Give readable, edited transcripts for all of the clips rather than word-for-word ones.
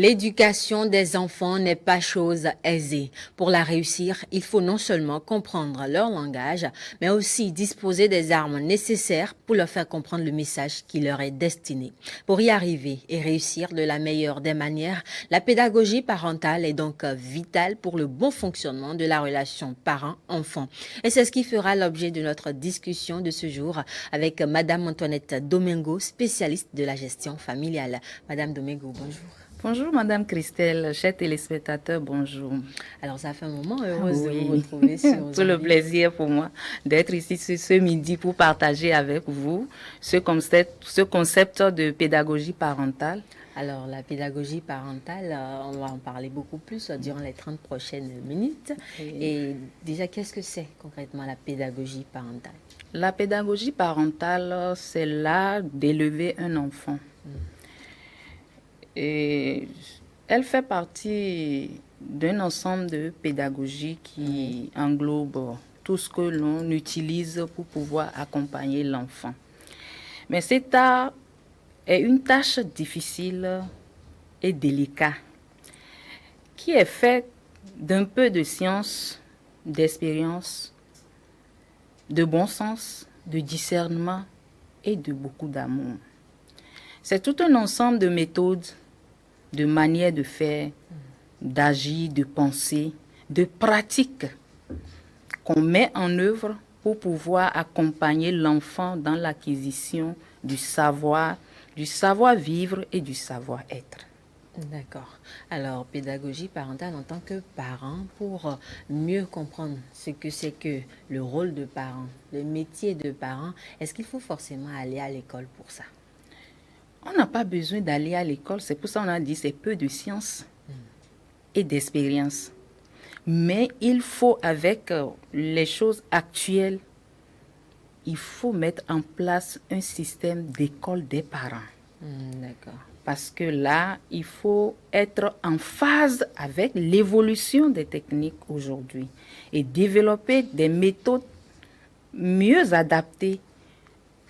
L'éducation des enfants n'est pas chose aisée. Pour la réussir, il faut non seulement comprendre leur langage, mais aussi disposer des armes nécessaires pour leur faire comprendre le message qui leur est destiné. Pour y arriver et réussir de la meilleure des manières, la pédagogie parentale est donc vitale pour le bon fonctionnement de la relation parent-enfant. Et c'est ce qui fera l'objet de notre discussion de ce jour avec Madame Antoinette Domingo, spécialiste de la gestion familiale. Madame Domingo, bonjour. Bonjour Madame Christelle, chers téléspectateurs, bonjour. Alors ça fait un moment heureuse de vous Oui, retrouver sur tout le Zambie. plaisir pour moi d'être ici ce midi pour partager avec vous ce concept de pédagogie parentale. Alors la pédagogie parentale, on va en parler beaucoup plus durant les 30 prochaines minutes. Et déjà, qu'est-ce que c'est concrètement la pédagogie parentale? La pédagogie parentale, c'est l'art d'élever un enfant. Et elle fait partie d'un ensemble de pédagogies qui englobe tout ce que l'on utilise pour pouvoir accompagner l'enfant. Mais cet art est une tâche difficile et délicate qui est faite d'un peu de science, d'expérience, de bon sens, de discernement et de beaucoup d'amour. C'est tout un ensemble de méthodes, de manières de faire, d'agir, de penser, de pratiques qu'on met en œuvre pour pouvoir accompagner l'enfant dans l'acquisition du savoir-vivre et du savoir-être. D'accord. Alors, pédagogie parentale en tant que parent, pour mieux comprendre ce que c'est que le rôle de parent, le métier de parent, est-ce qu'il faut forcément aller à l'école pour ça? On n'a pas besoin d'aller à l'école, c'est pour ça qu'on a dit c'est peu de science et d'expérience. Mais il faut, avec les choses actuelles, il faut mettre en place un système d'école des parents. D'accord. Parce que là, il faut être en phase avec l'évolution des techniques aujourd'hui et développer des méthodes mieux adaptées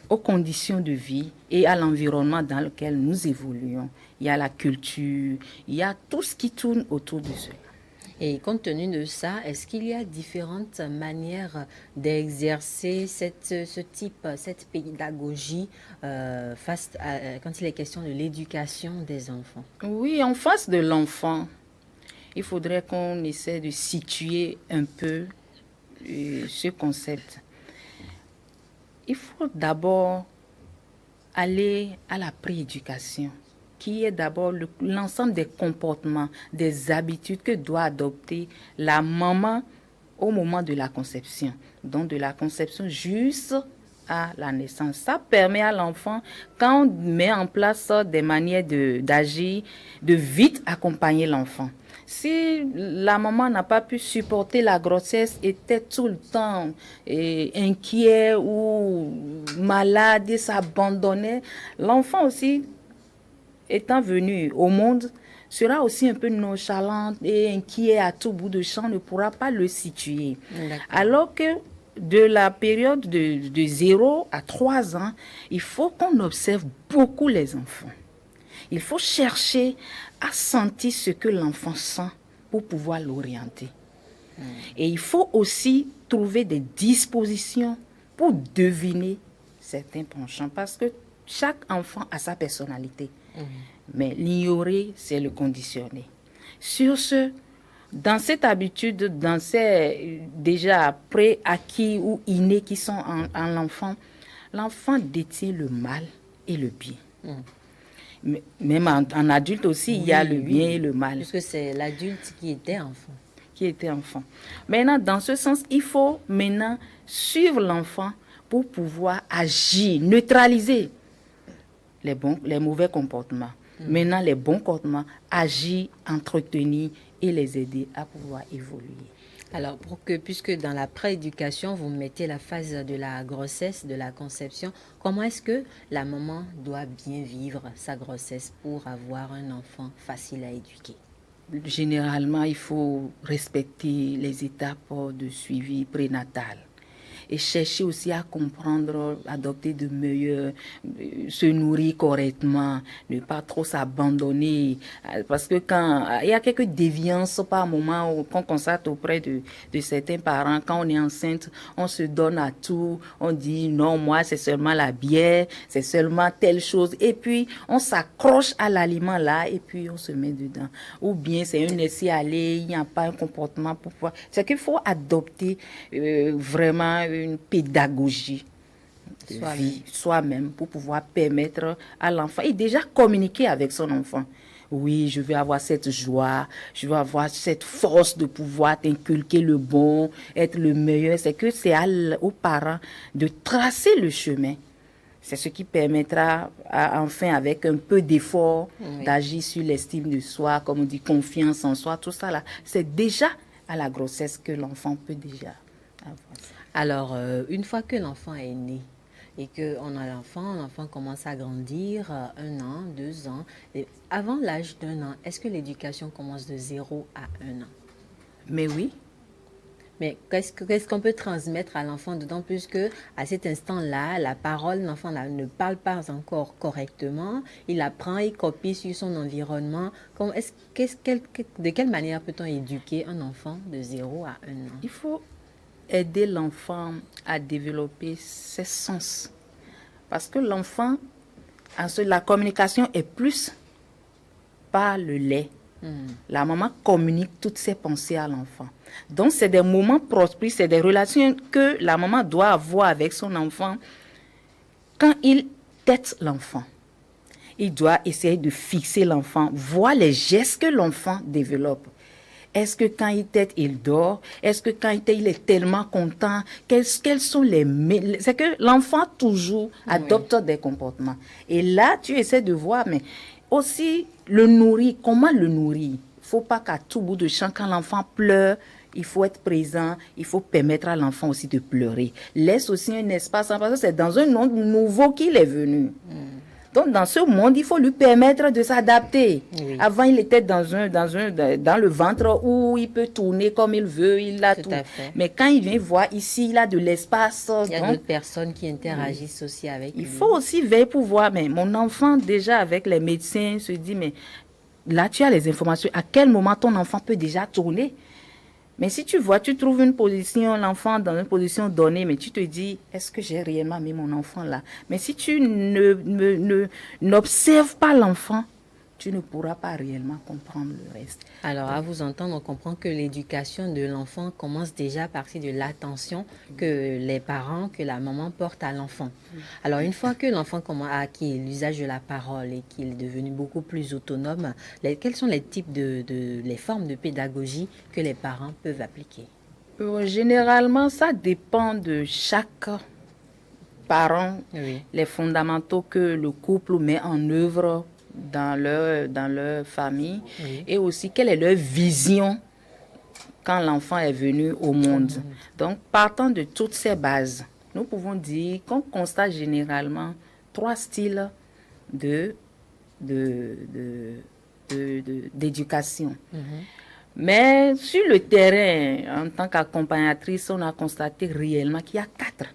aux conditions de vie et à l'environnement dans lequel nous évoluons. Il y a la culture, il y a tout ce qui tourne autour de cela. Et compte tenu de ça, est-ce qu'il y a différentes manières d'exercer cette pédagogie quand il est question de l'éducation des enfants? Oui, en face de l'enfant, il faudrait qu'on essaie de situer un peu ce concept. Il faut d'abord aller à la prééducation, qui est d'abord l'ensemble des comportements, des habitudes que doit adopter la maman au moment de la conception. Donc de la conception jusqu'à la naissance. Ça permet à l'enfant, quand on met en place des manières d'agir, de vite accompagner l'enfant. Si la maman n'a pas pu supporter la grossesse, était tout le temps inquiet ou malade et s'abandonnait, l'enfant aussi, étant venu au monde, sera aussi un peu nonchalant et inquiet à tout bout de champ, ne pourra pas le situer. Alors que de la période de 0 à 3 ans, il faut qu'on observe beaucoup les enfants. Il faut chercher à sentir ce que l'enfant sent pour pouvoir l'orienter. Et il faut aussi trouver des dispositions pour deviner certains penchants, parce que chaque enfant a sa personnalité. Mais l'ignorer, c'est le conditionner. Sur ce, dans cette habitude, dans ces déjà préacquis ou innés qui sont en l'enfant, l'enfant détient le mal et le bien. Même en adulte aussi, il y a le bien et le mal. Puisque c'est l'adulte qui était enfant. Maintenant, dans ce sens, il faut maintenant suivre l'enfant pour pouvoir agir, neutraliser les mauvais comportements. Maintenant, les bons comportements, agir, entretenir et les aider à pouvoir évoluer. Alors, puisque dans la prééducation, vous mettez la phase de la grossesse, de la conception, comment est-ce que la maman doit bien vivre sa grossesse pour avoir un enfant facile à éduquer? Généralement, il faut respecter les étapes de suivi prénatal. et chercher aussi à comprendre, adopter de meilleurs, se nourrir correctement, ne pas trop s'abandonner. Parce que quand il y a quelques déviances par moment qu'on constate auprès de certains parents, quand on est enceinte, on se donne à tout, on dit non, moi c'est seulement la bière, c'est seulement telle chose, et puis on s'accroche à l'aliment là, et puis on se met dedans. Ou bien c'est un laisser-aller, il n'y a pas un comportement pour pouvoir... C'est qu'il faut adopter vraiment une pédagogie de vie soi-même pour pouvoir permettre à l'enfant et déjà communiquer avec son enfant. Oui, je veux avoir cette joie, je veux avoir cette force de pouvoir t'inculquer le bon, être le meilleur. C'est que c'est aux parents de tracer le chemin. C'est ce qui permettra, enfin, avec un peu d'effort, d'agir sur l'estime de soi, comme on dit, confiance en soi, tout ça là. C'est déjà à la grossesse que l'enfant peut déjà avoir ça. Alors, une fois que l'enfant est né et qu'on a l'enfant commence à grandir, 1 an, 2 ans. Et avant l'âge d'1 an, est-ce que l'éducation commence de 0 à 1 an? Mais oui. Mais qu'est-ce qu'on peut transmettre à l'enfant, d'autant plus qu'à cet instant-là, la parole, l'enfant ne parle pas encore correctement, il apprend, il copie sur son environnement. De quelle manière peut-on éduquer un enfant de 0 à 1 an? Il faut aider l'enfant à développer ses sens. Parce que l'enfant, la communication est plus par le lait. La maman communique toutes ses pensées à l'enfant. Donc, c'est des moments propices, c'est des relations que la maman doit avoir avec son enfant. Quand il tète l'enfant, il doit essayer de fixer l'enfant, voir les gestes que l'enfant développe. Est-ce que quand il tète, il dort? Est-ce que quand il tète, il est tellement content? Quels sont les... C'est que l'enfant toujours adopte des comportements. Et là, tu essaies de voir, mais aussi le nourrir. Comment le nourrir? Il ne faut pas qu'à tout bout de champ, quand l'enfant pleure, il faut être présent, il faut permettre à l'enfant aussi de pleurer. Laisse aussi un espace, parce que c'est dans un monde nouveau qu'il est venu. Donc, dans ce monde, il faut lui permettre de s'adapter. Oui. Avant, il était dans le ventre où il peut tourner comme il veut, il a tout. Mais quand il vient voir ici, il a de l'espace. Il y a d'autres personnes qui interagissent aussi avec lui. Il faut aussi veiller pour voir, mais mon enfant, déjà avec les médecins, se dit, mais là, tu as les informations. À quel moment ton enfant peut déjà tourner? Mais si tu vois, tu trouves une position, l'enfant dans une position donnée, mais tu te dis, est-ce que j'ai réellement mis mon enfant là? Mais si tu n'observes pas l'enfant, tu ne pourras pas réellement comprendre le reste. Alors, à vous entendre, on comprend que l'éducation de l'enfant commence déjà à partir de l'attention que les parents, que la maman porte à l'enfant. Alors, une fois que l'enfant a acquis l'usage de la parole et qu'il est devenu beaucoup plus autonome, quels sont les types les formes de pédagogie que les parents peuvent appliquer? Généralement, ça dépend de chaque parent, les fondamentaux que le couple met en œuvre dans leur famille, et aussi quelle est leur vision quand l'enfant est venu au monde. Donc, partant de toutes ces bases, nous pouvons dire qu'on constate généralement 3 styles d'éducation. Mais sur le terrain, en tant qu'accompagnatrice, on a constaté réellement qu'il y a 4.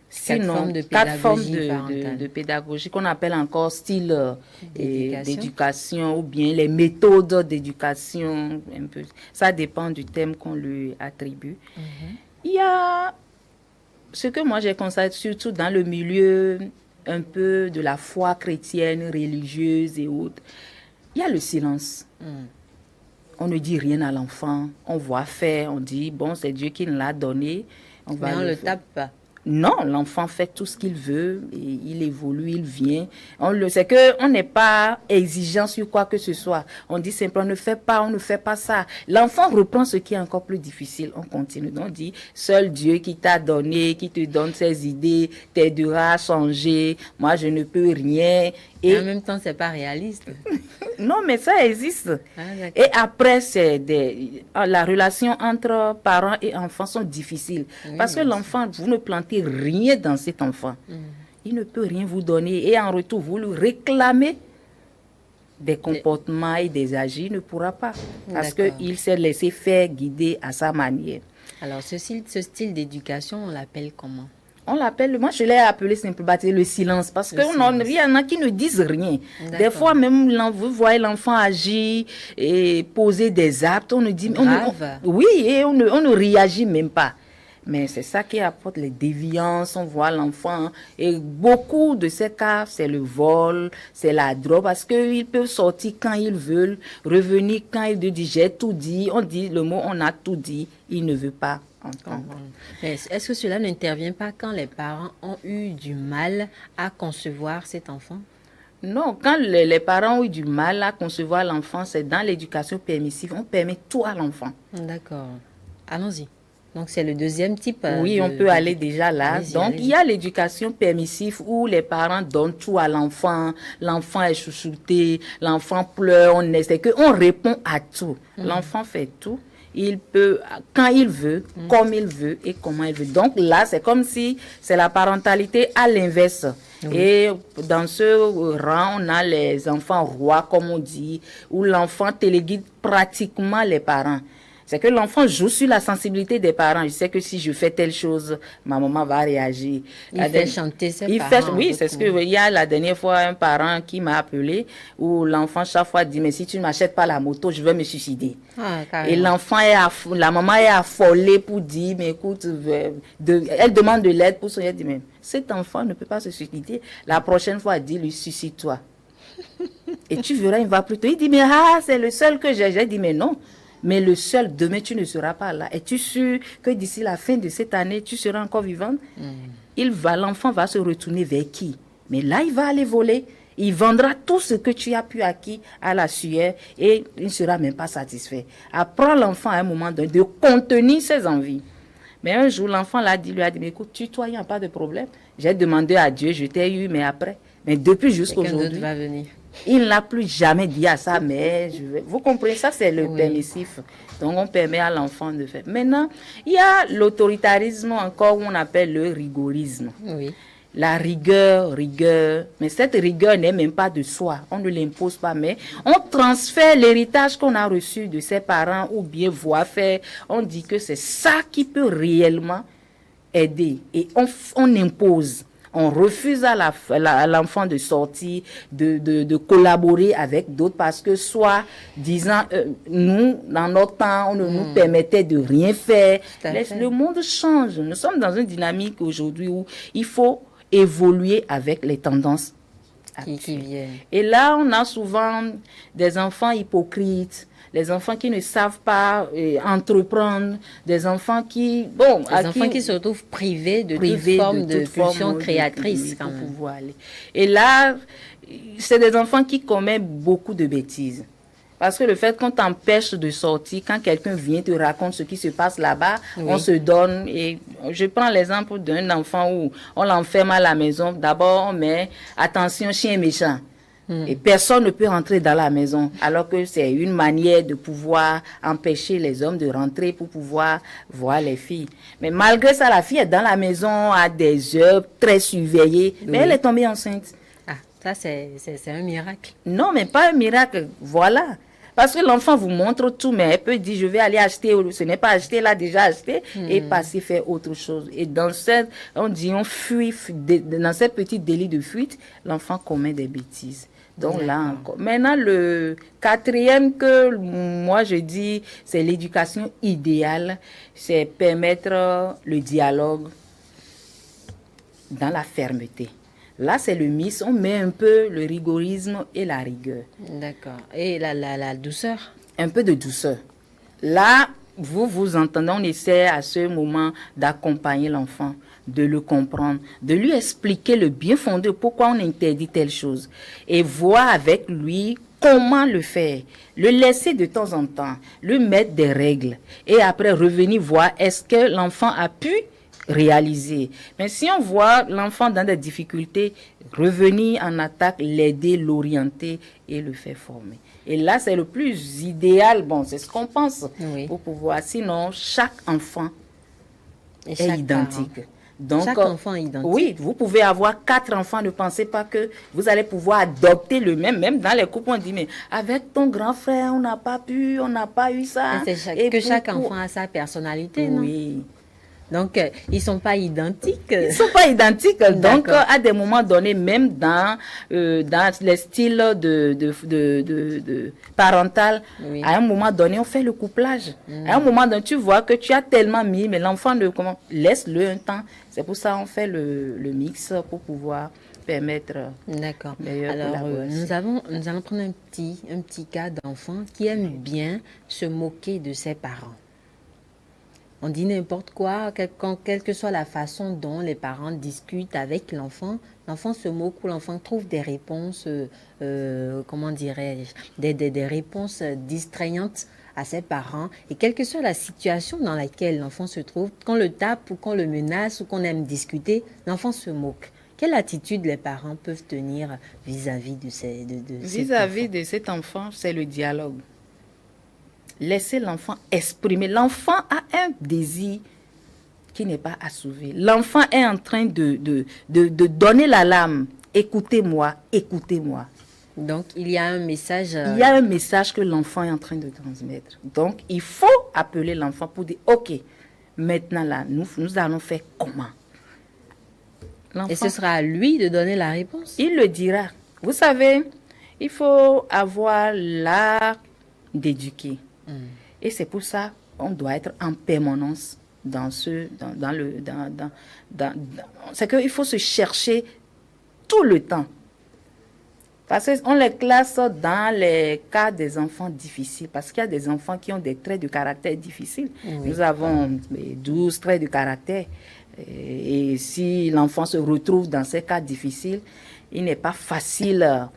Sinon, 4 formes de pédagogie qu'on appelle encore style d'éducation ou bien les méthodes d'éducation. Un peu. Ça dépend du thème qu'on lui attribue. Il y a ce que moi j'ai constaté surtout dans le milieu un peu de la foi chrétienne, religieuse et autres. Il y a le silence. On ne dit rien à l'enfant, on voit faire, on dit, bon, c'est Dieu qui nous l'a donné. Mais on ne le tape pas. Non, l'enfant fait tout ce qu'il veut, et il évolue, il vient. C'est qu'on n'est pas exigeant sur quoi que ce soit. On dit simplement, on ne fait pas ça. L'enfant reprend ce qui est encore plus difficile. On continue. On dit, seul Dieu qui t'a donné, qui te donne ses idées, t'aidera à changer. Moi, je ne peux rien. Et en même temps, c'est pas réaliste. Non, mais ça existe. Et après, la relation entre parents et enfants sont difficiles. Parce que l'enfant, vous ne plantez rien dans cet enfant. Il ne peut rien vous donner. Et en retour, vous lui réclamez des comportements et des agis, il ne pourra pas. Parce qu'il s'est laissé faire, guider à sa manière. Alors, ce style d'éducation, on l'appelle comment? On l'appelle, moi je l'ai appelé simplement le silence, parce qu'il y en a qui ne disent rien. Des fois même, vous voyez l'enfant agir et poser des actes, on ne dit... oui, et on ne réagit même pas. Mais c'est ça qui apporte les déviances, on voit l'enfant. Et beaucoup de ces cas, c'est le vol, c'est la drogue, parce qu'ils peuvent sortir quand ils veulent, revenir quand ils disent j'ai tout dit, on dit le mot on a tout dit, il ne veut pas entendre. Mais est-ce que cela n'intervient pas quand les parents ont eu du mal à concevoir cet enfant? Non, quand les parents ont eu du mal à concevoir l'enfant, c'est dans l'éducation permissive, on permet tout à l'enfant. D'accord. Allons-y. Donc, c'est le deuxième type. Oui, on peut aller déjà là. Donc, il y a l'éducation permissive où les parents donnent tout à l'enfant. L'enfant est chouchouté, l'enfant pleure, c'est qu'on répond à tout. L'enfant fait tout. Il peut, quand il veut, comme il veut et comment il veut. Donc là, c'est comme si c'est la parentalité à l'inverse. Oui. Et dans ce rang, on a les enfants rois, comme on dit, où l'enfant téléguide pratiquement les parents. C'est que l'enfant joue sur la sensibilité des parents. Je sais que si je fais telle chose, ma maman va réagir. Il fait chanter ses parents. Oui, c'est ce que il y a la dernière fois un parent qui m'a appelé où l'enfant chaque fois dit mais si tu ne m'achètes pas la moto, je vais me suicider. Et l'enfant la maman est affolée pour dire mais écoute, elle demande de l'aide pour son elle dit mais cet enfant ne peut pas se suicider. La prochaine fois, dis-lui suicide-toi. Et tu verras, il va plutôt. Il dit mais c'est le seul que j'ai. J'ai dit mais non. Mais le seul, demain, tu ne seras pas là. Es-tu sûr que d'ici la fin de cette année, tu seras encore vivante? L'enfant va se retourner vers qui? Mais là, il va aller voler. Il vendra tout ce que tu as pu acquis à la sueur et il ne sera même pas satisfait. Apprends l'enfant à un moment donné de contenir ses envies. Mais un jour, l'enfant lui a dit, mais écoute, toi, il n'y a pas de problème. J'ai demandé à Dieu, je t'ai eu, mais après. Mais depuis jusqu'à aujourd'hui, il n'a plus jamais dit à sa mère. Vous comprenez, ça c'est le permissif. Donc on permet à l'enfant de faire. Maintenant, il y a l'autoritarisme encore où on appelle le rigorisme. Oui. La rigueur, mais cette rigueur n'est même pas de soi, on ne l'impose pas, mais on transfère l'héritage qu'on a reçu de ses parents ou bien voir faire, on dit que c'est ça qui peut réellement aider et on impose. On refuse à l'enfant de sortir, de collaborer avec d'autres parce que soit disant, nous, dans notre temps, on nous permettait de rien faire. Le monde change. Nous sommes dans une dynamique aujourd'hui où il faut évoluer avec les tendances qui viennent. Et là, on a souvent des enfants hypocrites, les enfants qui ne savent pas entreprendre, des enfants qui... qui se retrouvent privés de toute forme de pulsion créatrice. Pour pouvoir aller. Et là, c'est des enfants qui commettent beaucoup de bêtises. Parce que le fait qu'on t'empêche de sortir, quand quelqu'un vient te raconte ce qui se passe là-bas, on se donne. Et je prends l'exemple d'un enfant où on l'enferme à la maison. D'abord, on met « attention, chien méchant ». Et personne ne peut rentrer dans la maison, alors que c'est une manière de pouvoir empêcher les hommes de rentrer pour pouvoir voir les filles. Mais malgré ça, la fille est dans la maison à des heures très surveillées, mais elle est tombée enceinte. Ah, ça c'est un miracle. Non, mais pas un miracle, voilà. Parce que l'enfant vous montre tout, mais elle peut dire, je vais aller acheter, ce n'est pas acheté, là déjà acheté, et passer faire autre chose. Et dans cette, on fuit, dans ces petits délits de fuite, l'enfant commet des bêtises. Donc là encore. Maintenant, le quatrième que moi je dis, c'est l'éducation idéale, c'est permettre le dialogue dans la fermeté. Là, c'est le mix, on met un peu le rigorisme et la rigueur. D'accord. Et la douceur? Un peu de douceur. Là, vous entendez, on essaie à ce moment d'accompagner l'enfant, de le comprendre, de lui expliquer le bien fondé, pourquoi on interdit telle chose, et voir avec lui comment le faire, le laisser de temps en temps, lui mettre des règles, et après revenir voir est-ce que l'enfant a pu réaliser. Mais si on voit l'enfant dans des difficultés, revenir en attaque, l'aider, l'orienter et le faire former. Et là, c'est le plus idéal, c'est ce qu'on pense, pour pouvoir. Sinon, chaque enfant est identique. Donc, chaque enfant est identique. Oui, vous pouvez avoir 4 enfants. Ne pensez pas que vous allez pouvoir adopter le même. Même dans les couples, on dit, mais avec ton grand frère, on n'a pas pu, on n'a pas eu ça. Mais c'est chaque enfant a sa personnalité, non? Oui. Donc, ils ne sont pas identiques. Ils ne sont pas identiques. Donc, D'accord. à des moments donnés, même dans les styles de parental, Oui. à un moment donné, on fait le couplage. À un moment donné, tu vois que tu as tellement mis, mais l'enfant, laisse-le un temps. C'est pour ça qu'on fait le mix pour pouvoir permettre D'accord. meilleure Alors, collaboration. nous allons prendre un petit cas d'enfant qui aime bien se moquer de ses parents. On dit n'importe quoi, quelle que soit la façon dont les parents discutent avec l'enfant, l'enfant se moque ou l'enfant trouve des réponses, comment dirais-je, des réponses distrayantes à ses parents. Et quelle que soit la situation dans laquelle l'enfant se trouve, qu'on le tape ou qu'on le menace ou qu'on aime discuter, l'enfant se moque. Quelle attitude les parents peuvent tenir vis-à-vis de cet Vis-à-vis enfant? de cet enfant, c'est le dialogue. Laissez l'enfant exprimer. L'enfant a un désir qui n'est pas assouvi. L'enfant est en train de donner l'alarme. Écoutez-moi, écoutez-moi. Donc, il y a un message... Il y a un message que l'enfant est en train de transmettre. Donc, il faut appeler l'enfant pour dire, OK, maintenant là, nous allons faire comment? Et ce sera à lui de donner la réponse. Il le dira. Vous savez, il faut avoir l'art d'éduquer. Et c'est pour ça qu'on doit être en permanence c'est qu'il faut se chercher tout le temps. Parce qu'on les classe dans les cas des enfants difficiles. Parce qu'il y a des enfants qui ont des traits de caractère difficiles. Oui. Nous avons 12 traits de caractère. Et si l'enfant se retrouve dans ces cas difficiles, il n'est pas facile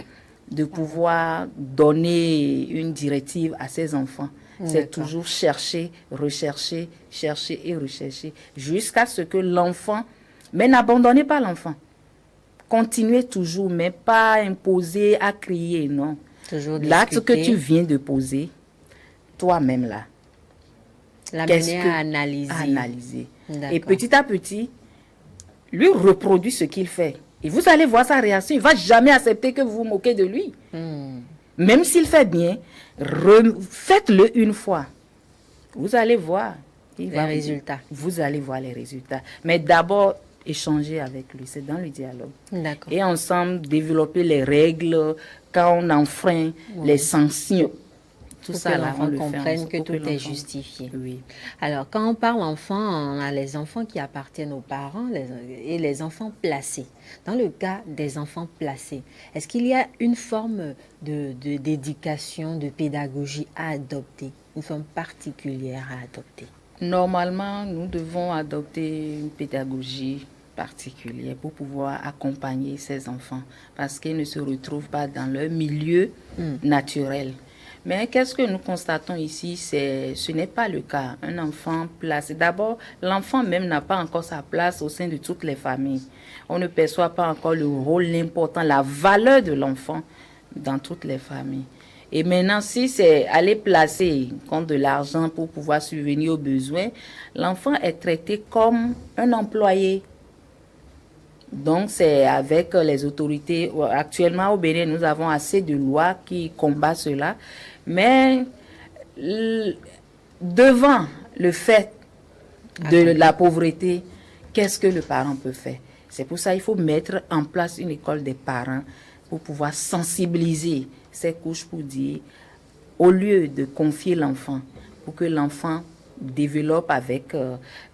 de pouvoir donner une directive à ses enfants. C'est toujours chercher, rechercher, chercher et rechercher, jusqu'à ce que l'enfant... Mais n'abandonnez pas l'enfant. Continuez toujours, mais pas imposer à crier, non. L'acte que tu viens de poser, toi-même là. L'amener à analyser. Analyser. Et petit à petit, lui reproduit ce qu'il fait. Et vous allez voir sa réaction. Il ne va jamais accepter que vous vous moquez de lui. Même s'il fait bien, faites-le une fois. Vous allez voir les résultats. Vous allez voir les résultats. Mais d'abord, échanger avec lui. C'est dans le dialogue. D'accord. Et ensemble, développer les règles quand on enfreint, les sanctions. Tout ça, l'enfant comprenne que tout est justifié. Oui. Alors, quand on parle enfant, on a les enfants qui appartiennent aux parents et les enfants placés. Dans le cas des enfants placés, est-ce qu'il y a une forme d'éducation, de pédagogie à adopter, une forme particulière à adopter? Normalement, nous devons adopter une pédagogie particulière pour pouvoir accompagner ces enfants parce qu'ils ne se retrouvent pas dans leur milieu naturel. Mais qu'est-ce que nous constatons ici? Ce n'est pas le cas. Un enfant placé. D'abord, l'enfant même n'a pas encore sa place au sein de toutes les familles. On ne perçoit pas encore le rôle important, la valeur de l'enfant dans toutes les familles. Et maintenant, si c'est aller placer contre de l'argent pour pouvoir subvenir aux besoins, l'enfant est traité comme un employé. Donc, c'est avec les autorités. Actuellement, au Bénin, nous avons assez de lois qui combattent cela. Mais devant le fait de la pauvreté, qu'est-ce que le parent peut faire? C'est pour ça qu'il faut mettre en place une école des parents pour pouvoir sensibiliser ces couches pour dire, au lieu de confier l'enfant, pour que l'enfant développe avec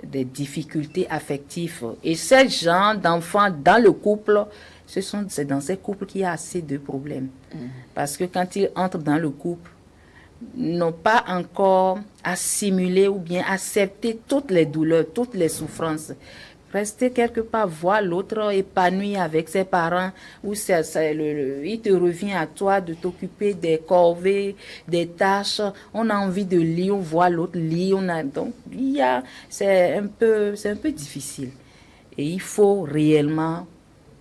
des difficultés affectives. Et ce genre d'enfants dans le couple, c'est dans ces couples qu'il y a assez de problèmes. Parce que quand ils entrent dans le couple, ils n'ont pas encore assimilé ou bien accepté toutes les douleurs, toutes les souffrances. Rester quelque part, voir l'autre épanoui avec ses parents, où il te revient à toi de t'occuper des corvées, des tâches. On a envie de lire, on voit l'autre lire. Donc, c'est un peu difficile. Et il faut réellement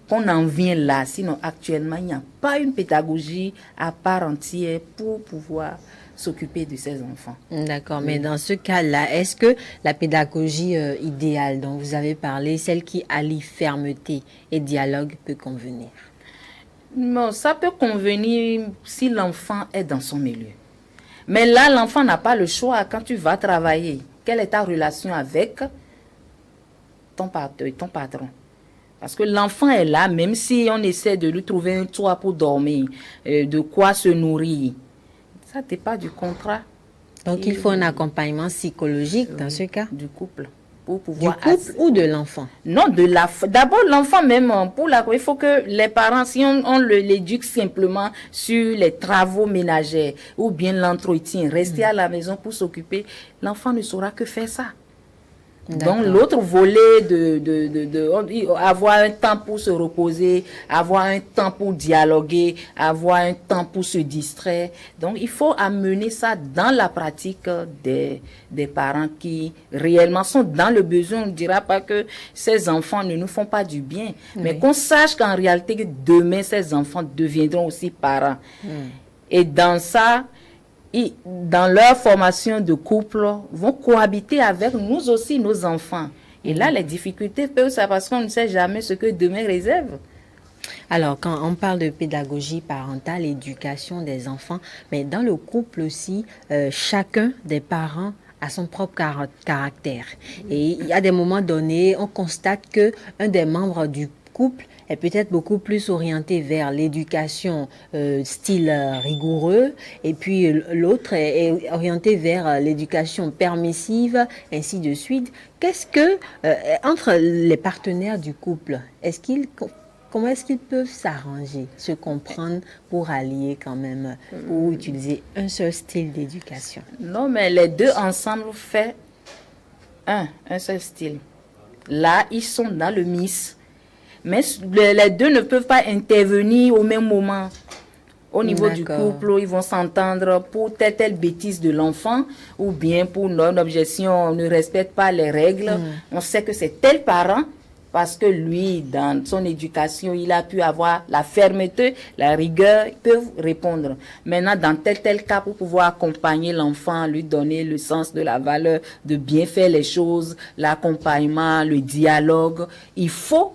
qu'on en vienne là. Sinon, actuellement, il n'y a pas une pédagogie à part entière pour pouvoir s'occuper de ses enfants. D'accord, mais dans ce cas-là, est-ce que la pédagogie idéale dont vous avez parlé, celle qui allie fermeté et dialogue, peut convenir? Bon, ça peut convenir si l'enfant est dans son milieu. Mais là, l'enfant n'a pas le choix quand tu vas travailler. Quelle est ta relation avec ton patron? Parce que l'enfant est là, même si on essaie de lui trouver un toit pour dormir, de quoi se nourrir. Ça n'est pas du contrat. Donc, il faut un accompagnement psychologique dans ce cas? Du couple. Pour pouvoir du couple ou de l'enfant? Non, d'abord l'enfant même. Il faut que les parents, si on l'éduque simplement sur les travaux ménagers ou bien l'entretien, rester à la maison pour s'occuper, l'enfant ne saura que faire ça. Donc l'autre volet avoir un temps pour se reposer, avoir un temps pour dialoguer, avoir un temps pour se distraire. Donc il faut amener ça dans la pratique des parents qui réellement sont dans le besoin. On ne dira pas que ces enfants ne nous font pas du bien, mais qu'on sache qu'en réalité demain ces enfants deviendront aussi parents. Et dans ça, dans leur formation de couple, vont cohabiter avec nous aussi, nos enfants. Et là, les difficultés peuvent ça parce qu'on ne sait jamais ce que demain réserve. Alors, quand on parle de pédagogie parentale, éducation des enfants, mais dans le couple aussi, chacun des parents a son propre caractère. Et il y a des moments donnés, on constate que un des membres du couple est peut-être beaucoup plus orienté vers l'éducation style rigoureux, et puis l'autre est orienté vers l'éducation permissive, ainsi de suite. Qu'est-ce que, entre les partenaires du couple, comment est-ce qu'ils peuvent s'arranger, se comprendre pour allier quand même, ou utiliser un seul style d'éducation? Non, mais les deux ensemble font un seul style. Là, ils sont dans le mix. Mais les deux ne peuvent pas intervenir au même moment. Au niveau du couple, ils vont s'entendre pour telle bêtise de l'enfant ou bien pour une objection, on ne respecte pas les règles. On sait que c'est tel parent parce que lui, dans son éducation, il a pu avoir la fermeté, la rigueur, ils peuvent répondre. Maintenant, dans tel cas, pour pouvoir accompagner l'enfant, lui donner le sens de la valeur, de bien faire les choses, l'accompagnement, le dialogue, il faut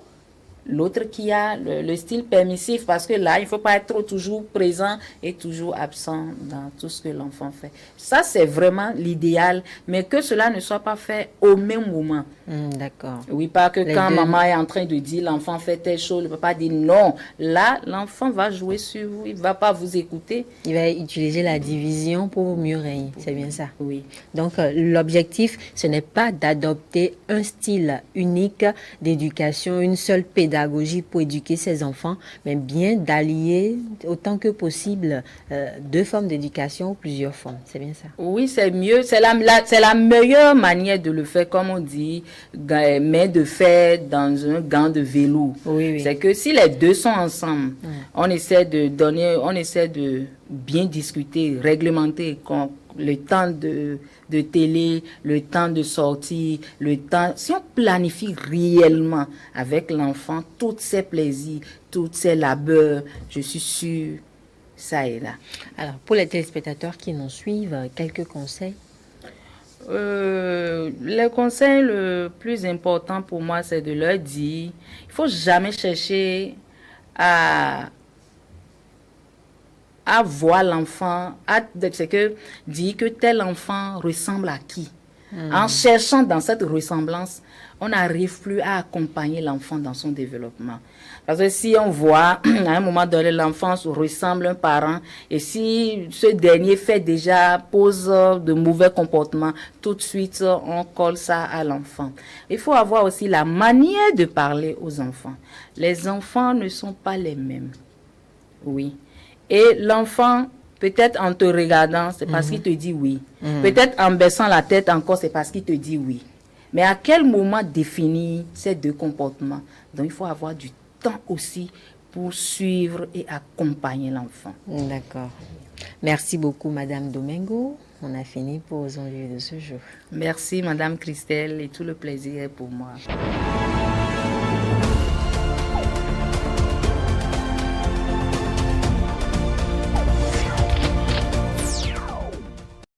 l'autre qui a le style permissif, parce que là, il ne faut pas être toujours présent et toujours absent dans tout ce que l'enfant fait. Ça, c'est vraiment l'idéal, mais que cela ne soit pas fait au même moment. D'accord. Oui, pas que quand maman est en train de dire l'enfant fait telle chose, le papa dit non. Là, l'enfant va jouer sur vous, il ne va pas vous écouter. Il va utiliser la division pour mieux régner, c'est bien ça? Oui. Donc, l'objectif, ce n'est pas d'adopter un style unique d'éducation, une seule pédagogie pour éduquer ses enfants, mais bien d'allier autant que possible deux formes d'éducation ou plusieurs formes, c'est bien ça? Oui, c'est mieux, c'est la meilleure manière de le faire, comme on dit, mais de faire dans un gant de velours. Oui. C'est que si les deux sont ensemble, on essaie de bien discuter, réglementer le temps de télé, le temps de sortie, si on planifie réellement avec l'enfant tous ses plaisirs, tous ses labeurs, je suis sûre, ça est là. Alors, pour les téléspectateurs qui nous suivent, quelques conseils? Les conseils le plus important pour moi, c'est de leur dire, il ne faut jamais chercher à voir l'enfant, c'est que dire que tel enfant ressemble à qui. En cherchant dans cette ressemblance, on n'arrive plus à accompagner l'enfant dans son développement. Parce que si on voit, à un moment donné, l'enfant ressemble à un parent, et si ce dernier pose de mauvais comportements, tout de suite, on colle ça à l'enfant. Il faut avoir aussi la manière de parler aux enfants. Les enfants ne sont pas les mêmes. Oui. Et l'enfant, peut-être en te regardant, c'est parce qu'il te dit oui. Peut-être en baissant la tête encore, c'est parce qu'il te dit oui. Mais à quel moment définir ces deux comportements? Donc, il faut avoir du temps aussi pour suivre et accompagner l'enfant. D'accord. Merci beaucoup, Madame Domingo. On a fini pour aux enjeux de ce jour. Merci, Madame Christelle, et tout le plaisir est pour moi.